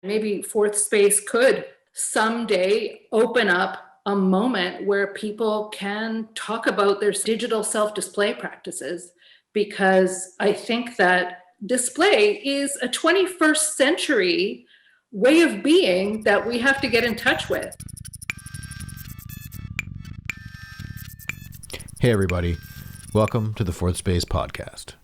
Maybe Fourth Space could someday open up a moment where people can talk about their digital self-display practices, because I think that display is a 21st century way of being that we have to get in touch with. Hey everybody, welcome to the Fourth Space podcast.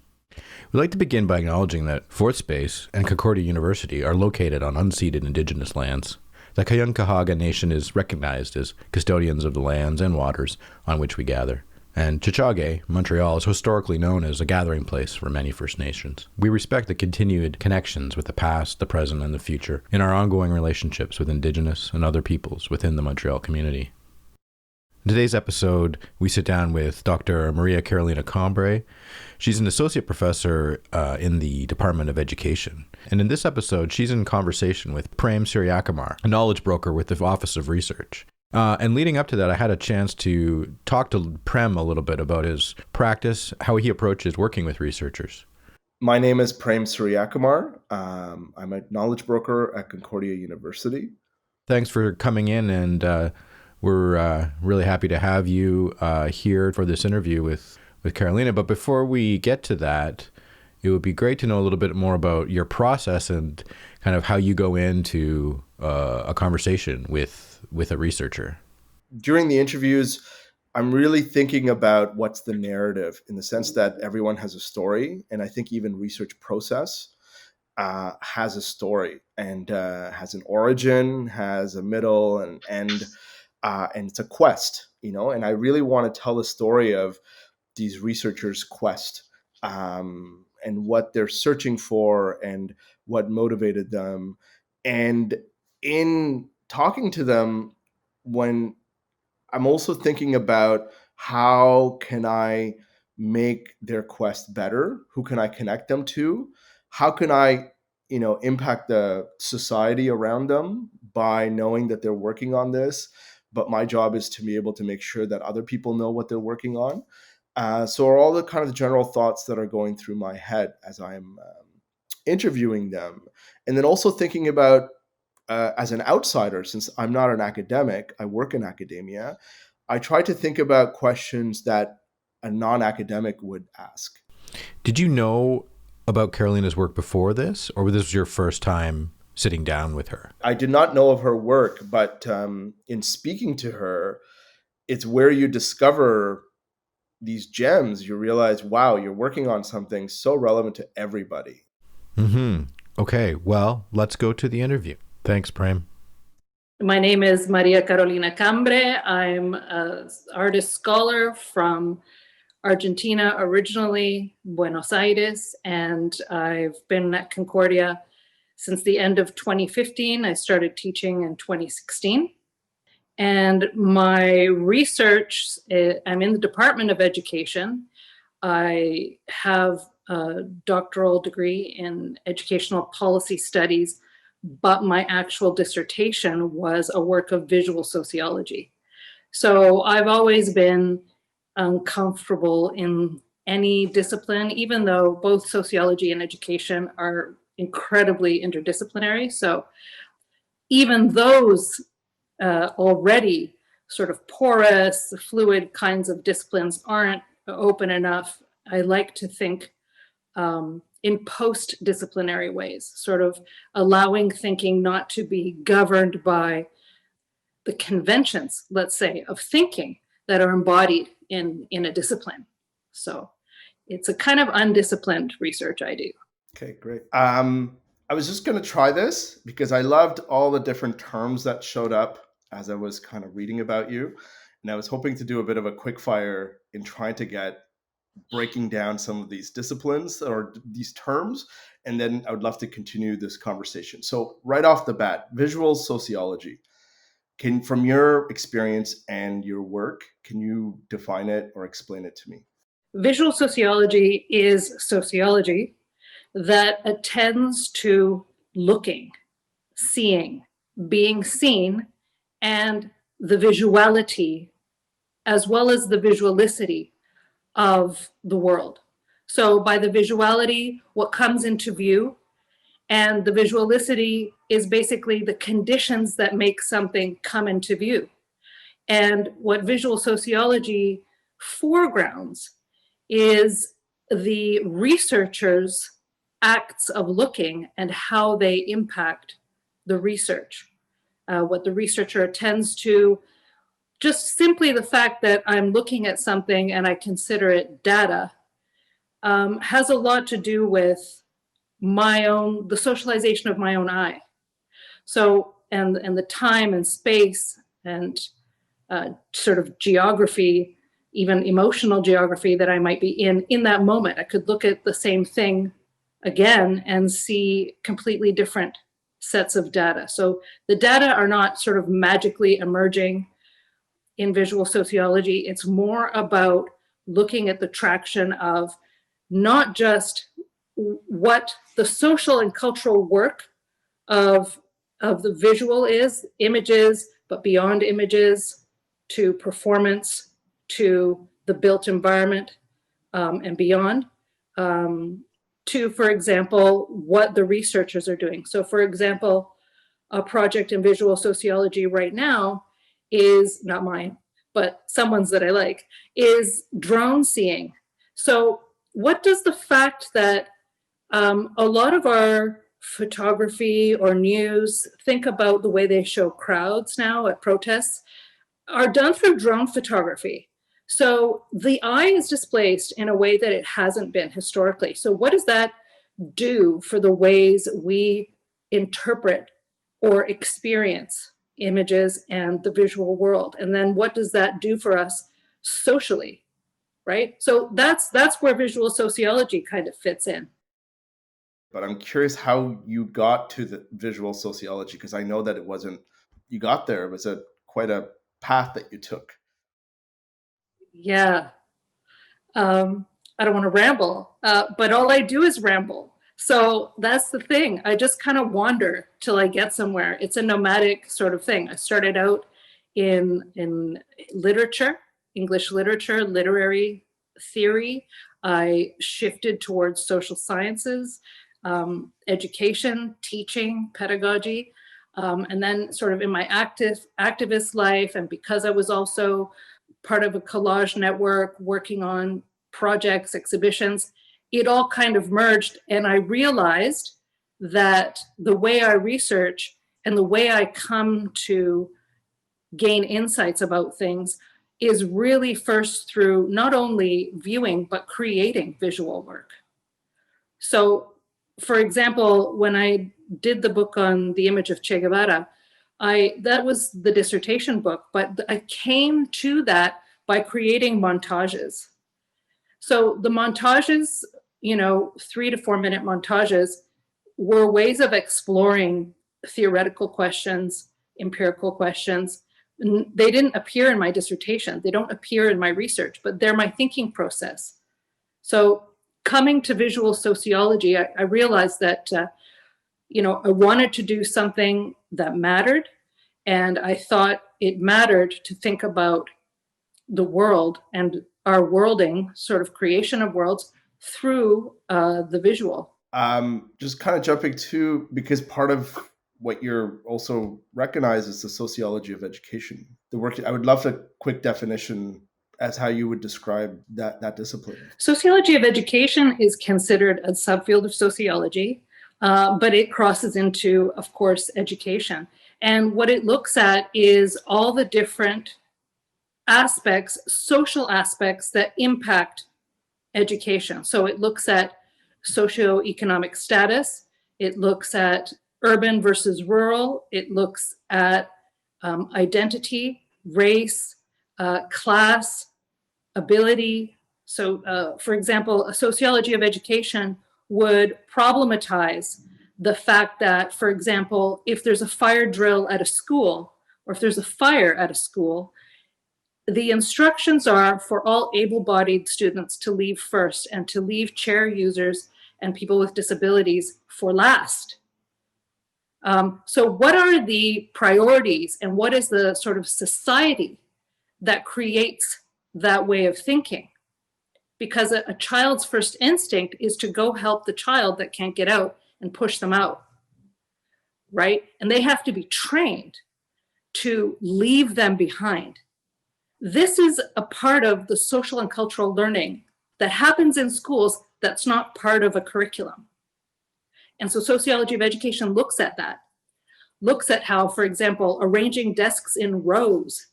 We'd like to begin by acknowledging that Fourth Space and Concordia University are located on unceded Indigenous lands. The Kayunkahaga Nation is recognized as custodians of the lands and waters on which we gather. And Chichage, Montreal, is historically known as a gathering place for many First Nations. We respect the continued connections with the past, the present, and the future in our ongoing relationships with Indigenous and other peoples within the Montreal community. In today's episode, we sit down with Dr. Maria Carolina Cambre. She's an associate professor in the Department of Education. And in this episode, she's in conversation with Prem Sooriyakumar, a knowledge broker with the Office of Research. And leading up to that, I had a chance to talk to Prem a little bit about his practice, how he approaches working with researchers. My name is Prem Sooriyakumar. I'm a knowledge broker at Concordia University. Thanks for coming in, and we're really happy to have you here for this interview with Carolina. But before we get to that, it would be great to know a little bit more about your process and kind of how you go into a conversation with a researcher. During the interviews, I'm really thinking about what's the narrative, in the sense that everyone has a story. And I think even research process has a story and has an origin, has a middle and end. And it's a quest, and I really want to tell the story of these researchers' quest and what they're searching for and what motivated them. And in talking to them, when I'm also thinking about how can I make their quest better? Who can I connect them to? How can I, impact the society around them by knowing that they're working on this? But my job is to be able to make sure that other people know what they're working on. So are all the kind of general thoughts that are going through my head as I'm interviewing them. And then also thinking about, as an outsider, since I'm not an academic, I work in academia, I try to think about questions that a non-academic would ask. Did you know about Carolina's work before this, or was this your first time sitting down with her? I did not know of her work, but in speaking to her, it's where you discover these gems. You realize, wow, you're working on something so relevant to everybody. Okay, well, let's go to the interview. Thanks, Prem. My name is Maria Carolina Cambre. I'm an artist scholar from Argentina originally, Buenos Aires, and I've been at Concordia since the end of 2015. I started teaching in 2016. And my research, I'm in the Department of Education. I have a doctoral degree in educational policy studies, but my actual dissertation was a work of visual sociology. So I've always been uncomfortable in any discipline, even though both sociology and education are incredibly interdisciplinary. So even those already sort of porous, fluid kinds of disciplines aren't open enough. I like to think in post-disciplinary ways, sort of allowing thinking not to be governed by the conventions, let's say, of thinking that are embodied in a discipline. So it's a kind of undisciplined research I do. Okay, great. I was just going to try this because I loved all the different terms that showed up as I was kind of reading about you. And I was hoping to do a bit of a quick fire in trying to breaking down some of these disciplines or these terms. And then I would love to continue this conversation. So right off the bat, visual sociology. From your experience and your work, can you define it or explain it to me? Visual sociology is sociology that attends to looking, seeing, being seen, and the visuality, as well as the visualicity of the world. So by the visuality, what comes into view, And the visualicity is basically the conditions that make something come into view. And what visual sociology foregrounds is the researchers' acts of looking and how they impact the research. What the researcher attends to, just simply the fact that I'm looking at something and I consider it data, has a lot to do with the socialization of my own eye. So, and the time and space and sort of geography, even emotional geography that I might be in that moment. I could look at the same thing again and see completely different sets of data. So the data are not sort of magically emerging in visual sociology. It's more about looking at the traction of not just what the social and cultural work of the visual is, images, but beyond images, to performance, to the built environment, and beyond, to, for example, what the researchers are doing. So, for example, a project in visual sociology right now is not mine, but someone's that I like, is drone seeing. So what does the fact that a lot of our photography or news, think about the way they show crowds now at protests, are done through drone photography. So the eye is displaced in a way that it hasn't been historically. So what does that do for the ways we interpret or experience images and the visual world? And then what does that do for us socially, right? So that's where visual sociology kind of fits in. But I'm curious how you got to the visual sociology, because I know that it wasn't, you got there, it was quite a path that you took. Yeah. I don't want to ramble, but all I do is ramble. So that's the thing. I just kind of wander till I get somewhere. It's a nomadic sort of thing. I started out in literature, English literature, literary theory. I shifted towards social sciences, education, teaching, pedagogy. And then sort of in my activist life, and because I was also part of a collage network working on projects, exhibitions, it all kind of merged. And I realized that the way I research and the way I come to gain insights about things is really first through not only viewing, but creating visual work. So, for example, when I did the book on the image of Che Guevara, that was the dissertation book, but I came to that by creating montages. So the montages, 3 to 4 minute montages, were ways of exploring theoretical questions, empirical questions. They didn't appear in my dissertation. They don't appear in my research, but they're my thinking process. So coming to visual sociology, I realized that, I wanted to do something that mattered. And I thought it mattered to think about the world and our worlding, sort of creation of worlds, through the visual. Just kind of jumping to, because part of what you're also recognize is the sociology of education. The work, I would love a quick definition as how you would describe that discipline. Sociology of education is considered a subfield of sociology, but it crosses into, of course, education. And what it looks at is all the different aspects, social aspects that impact education. So it looks at socioeconomic status, it looks at urban versus rural, it looks at identity, race, class, ability. So, for example, a sociology of education would problematize the fact that, for example, if there's a fire drill at a school, or if there's a fire at a school, the instructions are for all able-bodied students to leave first and to leave chair users and people with disabilities for last. So what are the priorities and what is the sort of society that creates that way of thinking? Because a child's first instinct is to go help the child that can't get out and push them out, right? And they have to be trained to leave them behind. This is a part of the social and cultural learning that happens in schools that's not part of a curriculum. And so sociology of education looks at that, looks at how, for example, arranging desks in rows,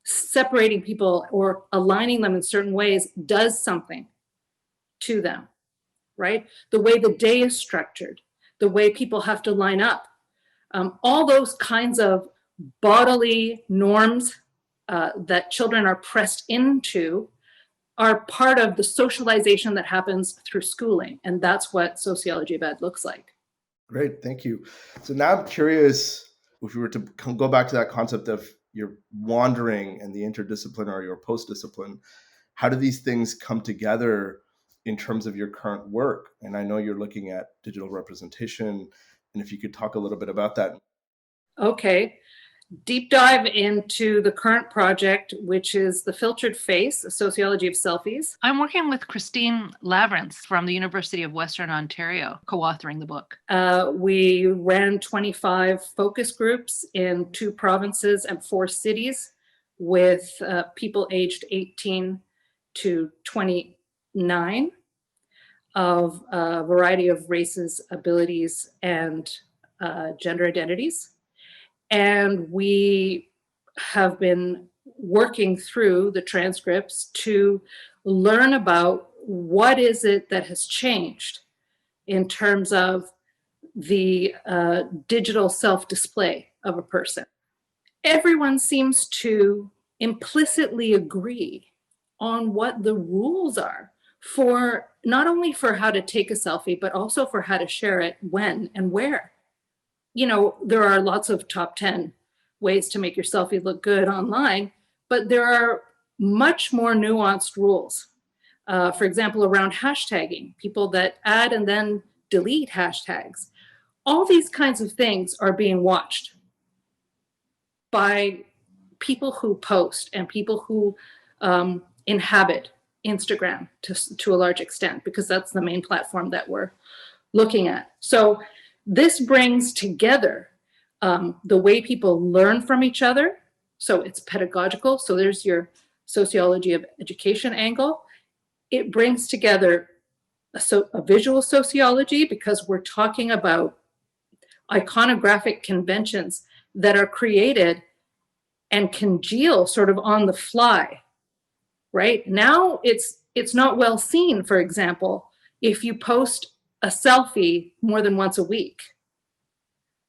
separating people or aligning them in certain ways does something to them, right? The way the day is structured, the way people have to line up, all those kinds of bodily norms that children are pressed into are part of the socialization that happens through schooling. And that's what sociology of ed looks like. Great, thank you. So now I'm curious, if we were to go back to that concept of your wandering and the interdisciplinary or post-discipline, how do these things come together in terms of your current work? And I know you're looking at digital representation, and if you could talk a little bit about that. Okay. Deep dive into the current project, which is The Filtered Face, a sociology of selfies. I'm working with Christine Lavrance from the University of Western Ontario, co-authoring the book. We ran 25 focus groups in 2 provinces and 4 cities with people aged 18 to 29 of a variety of races, abilities, and gender identities. And we have been working through the transcripts to learn about what is it that has changed in terms of the digital self-display of a person. Everyone seems to implicitly agree on what the rules are for not only for how to take a selfie, but also for how to share it, when and where. You know, there are lots of top 10 ways to make your selfie look good online, but there are much more nuanced rules. For example, around hashtagging, people that add and then delete hashtags. All these kinds of things are being watched by people who post and people who inhabit Instagram to a large extent, because that's the main platform that we're looking at. So this brings together the way people learn from each other. So it's pedagogical. So there's your sociology of education angle. It brings together a visual sociology, because we're talking about iconographic conventions that are created and congeal sort of on the fly, right? Now it's not well seen, for example, if you post a selfie more than once a week.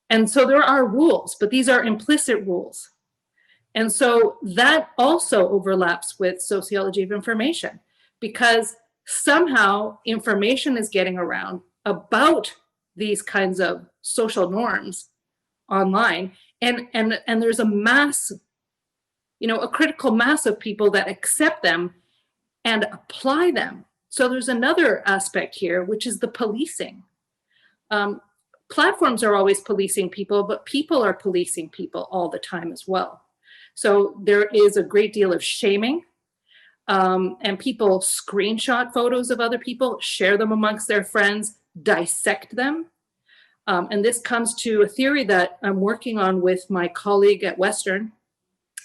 And so there are rules, but these are implicit rules. And so that also overlaps with sociology of information, because somehow information is getting around about these kinds of social norms online. And there's a mass, a critical mass of people that accept them and apply them. So there's another aspect here, which is the policing. Platforms are always policing people, but people are policing people all the time as well. So there is a great deal of shaming, and people screenshot photos of other people, share them amongst their friends, dissect them. And this comes to a theory that I'm working on with my colleague at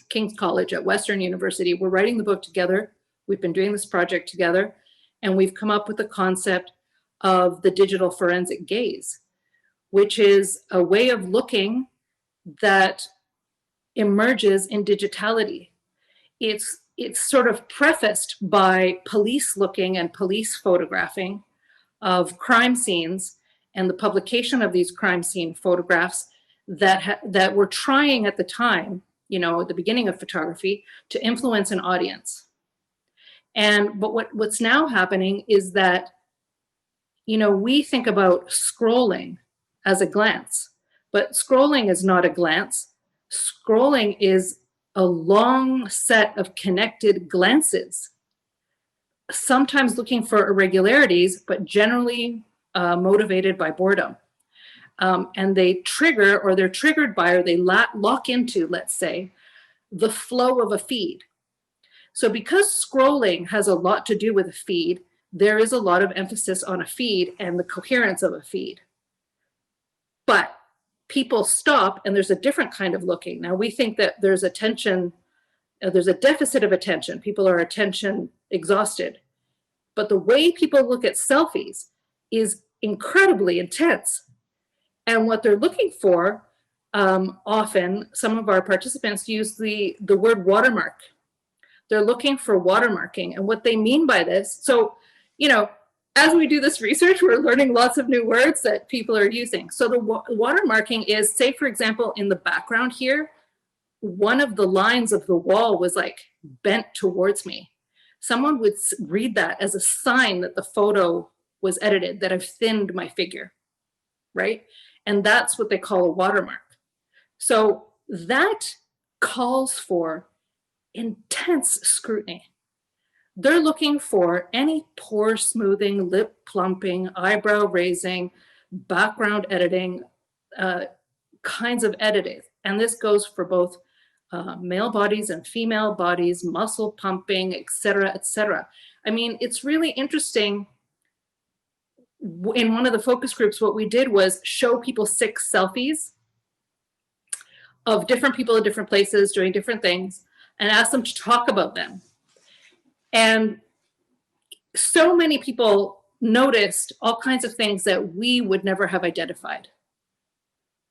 King's College at Western University. We're writing the book together. We've been doing this project together, and we've come up with the concept of the digital forensic gaze, which is a way of looking that emerges in digitality. It's sort of prefaced by police looking and police photographing of crime scenes and the publication of these crime scene photographs that were trying at the time, at the beginning of photography, to influence an audience. But what's now happening is that, we think about scrolling as a glance, but scrolling is not a glance. Scrolling is a long set of connected glances, sometimes looking for irregularities, but generally motivated by boredom. And they trigger, or they're triggered by, or they lock into, let's say, the flow of a feed. So because scrolling has a lot to do with a feed, there is a lot of emphasis on a feed and the coherence of a feed. But people stop and there's a different kind of looking. Now we think that there's attention, there's a deficit of attention. People are attention exhausted. But the way people look at selfies is incredibly intense. And what they're looking for, often some of our participants use the word watermark. They're looking for watermarking. And what they mean by this, so, as we do this research, we're learning lots of new words that people are using. So the watermarking is, say, for example, in the background here, one of the lines of the wall was like bent towards me. Someone would read that as a sign that the photo was edited, that I've thinned my figure, right? And that's what they call a watermark. So that calls for intense scrutiny. They're looking for any pore smoothing, lip plumping, eyebrow raising, background editing, kinds of editing. And this goes for both male bodies and female bodies, muscle pumping, et cetera, et cetera. I mean, it's really interesting. In one of the focus groups, what we did was show people 6 selfies of different people at different places doing different things and ask them to talk about them. And so many people noticed all kinds of things that we would never have identified.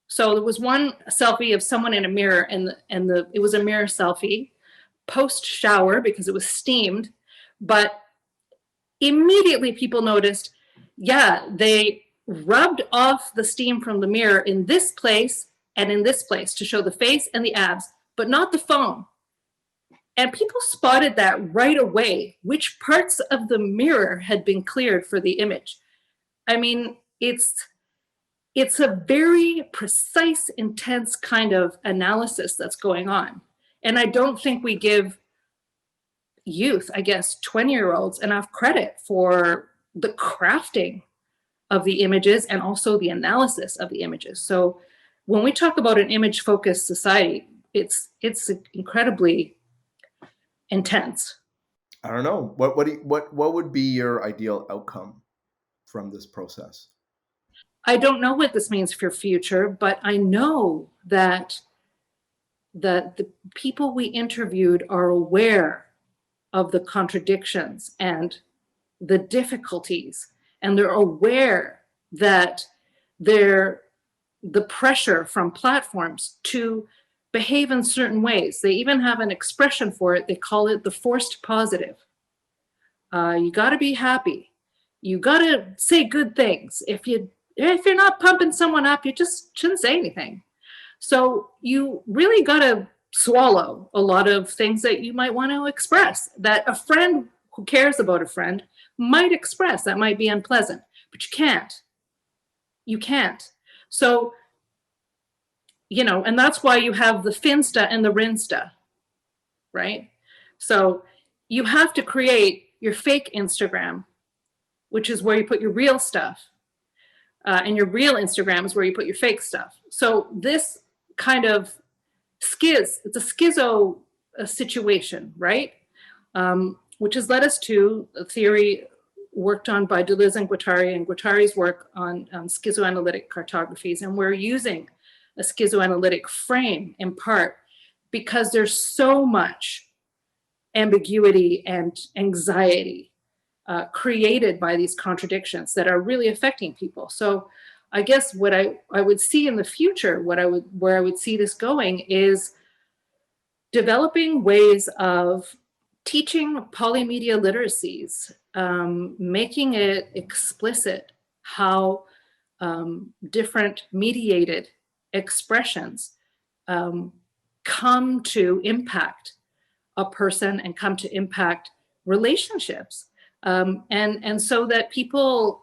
So there was one selfie of someone in a mirror, and it was a mirror selfie post shower because it was steamed. But immediately people noticed, yeah, they rubbed off the steam from the mirror in this place and in this place to show the face and the abs, but not the phone. And people spotted that right away, which parts of the mirror had been cleared for the image. I mean, it's a very precise, intense kind of analysis that's going on. And I don't think we give youth, I guess, 20-year-olds enough credit for the crafting of the images and also the analysis of the images. So when we talk about an image-focused society, it's incredibly intense. I don't know. What would be your ideal outcome from this process? I don't know what this means for future, but I know that the people we interviewed are aware of the contradictions and the difficulties, and they're aware that the pressure from platforms to behave in certain ways. They even have an expression for it. They call it the forced positive. You got to be happy. You got to say good things. If you're not pumping someone up, you just shouldn't say anything. So you really got to swallow a lot of things that you might want to express, that a friend who cares about a friend might express. That might be unpleasant, but you can't. You can't. So, and that's why you have the Finsta and the Rinsta, right? So you have to create your fake Instagram, which is where you put your real stuff. And your real Instagram is where you put your fake stuff. So this kind of it's a schizo situation, right? Which has led us to a theory worked on by Deleuze and Guattari's work on schizoanalytic cartographies. And we're using a schizoanalytic frame in part because there's so much ambiguity and anxiety created by these contradictions that are really affecting people. So I guess what I would see in the future, where I would see this going is developing ways of teaching polymedia literacies, making it explicit how different mediated expressions come to impact a person and come to impact relationships. And so that people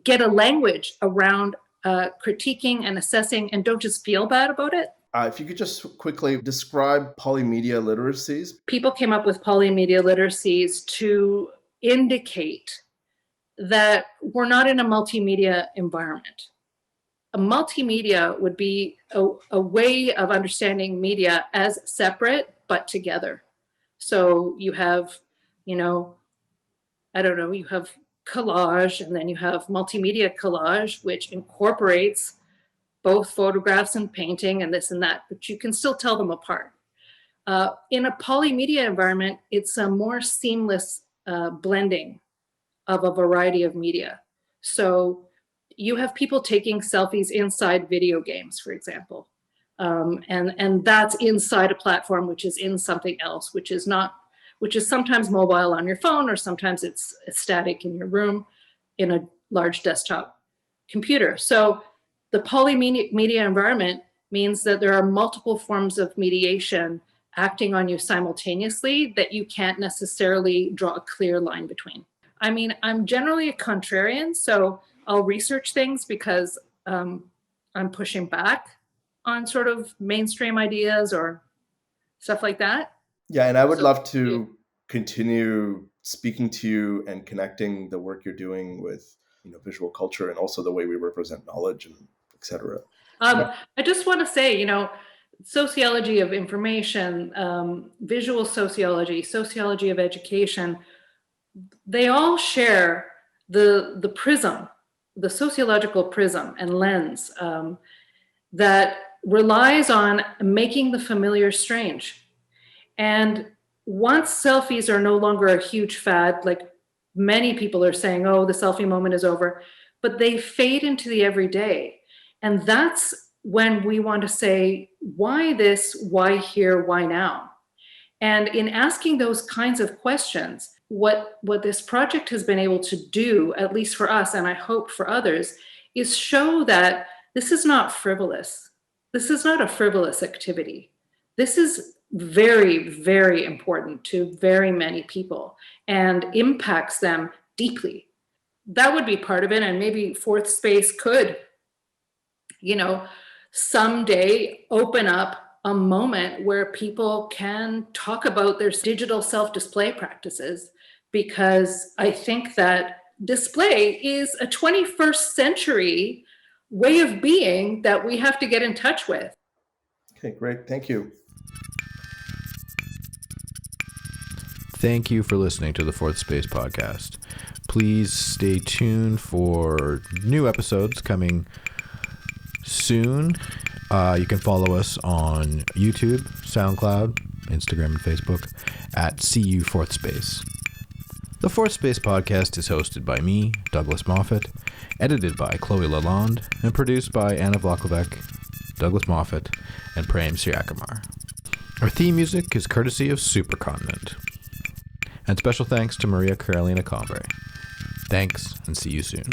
get a language around critiquing and assessing and don't just feel bad about it. If you could just quickly describe polymedia literacies. People came up with polymedia literacies to indicate that we're not in a multimedia environment. A multimedia would be a way of understanding media as separate but together. So you have, you have collage, and then you have multimedia collage, which incorporates both photographs and painting and this and that, but you can still tell them apart. In a polymedia environment, it's a more seamless blending of a variety of media. So you have people taking selfies inside video games, for example. And that's inside a platform, which is in something else, which is sometimes mobile on your phone, or sometimes it's static in your room in a large desktop computer. So the polymedia environment means that there are multiple forms of mediation acting on you simultaneously that you can't necessarily draw a clear line between. I mean, I'm generally a contrarian, so I'll research things because I'm pushing back on sort of mainstream ideas or stuff like that. Yeah, and I would love to continue speaking to you and connecting the work you're doing with visual culture and also the way we represent knowledge and et cetera. I just want to say, sociology of information, visual sociology, sociology of education, they all share the prism, the sociological prism and lens that relies on making the familiar strange. And once selfies are no longer a huge fad, like many people are saying, oh, the selfie moment is over, but they fade into the everyday. And that's when we want to say, why this, why here, why now? And in asking those kinds of questions, what this project has been able to do, at least for us, and I hope for others, is show that this is not frivolous. This is not a frivolous activity. This is very, very important to very many people and impacts them deeply. That would be part of it. And maybe Fourth Space could, someday open up a moment where people can talk about their digital self-display practices, because I think that display is a 21st century way of being that we have to get in touch with. Okay, great. Thank you. Thank you for listening to the Fourth Space podcast. Please stay tuned for new episodes coming soon. You can follow us on YouTube, SoundCloud, Instagram, and Facebook at CU Fourth Space. The Fourth Space podcast is hosted by me, Douglas Moffat, edited by Chloe Lalonde, and produced by Anna Vlakovic, Douglas Moffat, and Prem Sooriyakumar. Our theme music is courtesy of Supercontinent. And special thanks to Maria Carolina Cambre. Thanks, and see you soon.